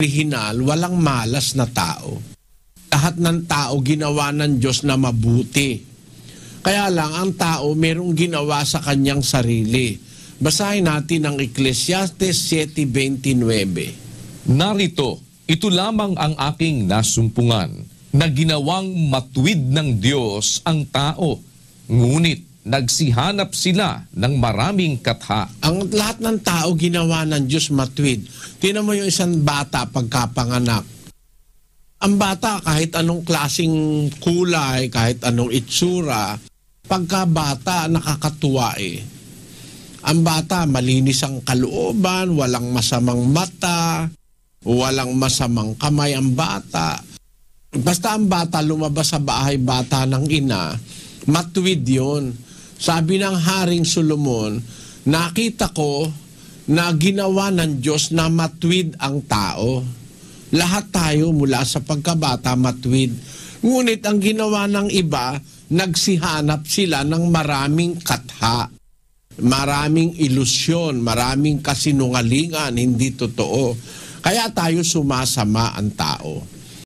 orihinal, walang malas na tao. Lahat ng tao ginawa ng Diyos na mabuti. Kaya lang, ang tao merong ginawa sa kanyang sarili. Basahin natin ang Ecclesiastes 7:29. Narito, ito lamang ang aking nasumpungan, na ginawang matuwid ng Diyos ang tao, ngunit nagsihanap sila ng maraming katha. Ang lahat ng tao ginawa ng Diyos matuwid. Tingnan mo yung isang bata pagkapanganak. Ang bata kahit anong klaseng kulay, kahit anong itsura, pagkabata nakakatuwa eh. Ang bata malinis ang kalooban, walang masamang mata, walang masamang kamay ang bata. Basta ang bata lumabas sa bahay bata ng ina, matuwid yun. Sabi ng Haring Solomon, nakita ko na ginawa ng Diyos na matuwid ang tao. Lahat tayo mula sa pagkabata matuwid. Ngunit ang ginawa ng iba, nagsihanap sila ng maraming katha, maraming ilusyon, maraming kasinungalingan, hindi totoo. Kaya tayo sumasama ang tao.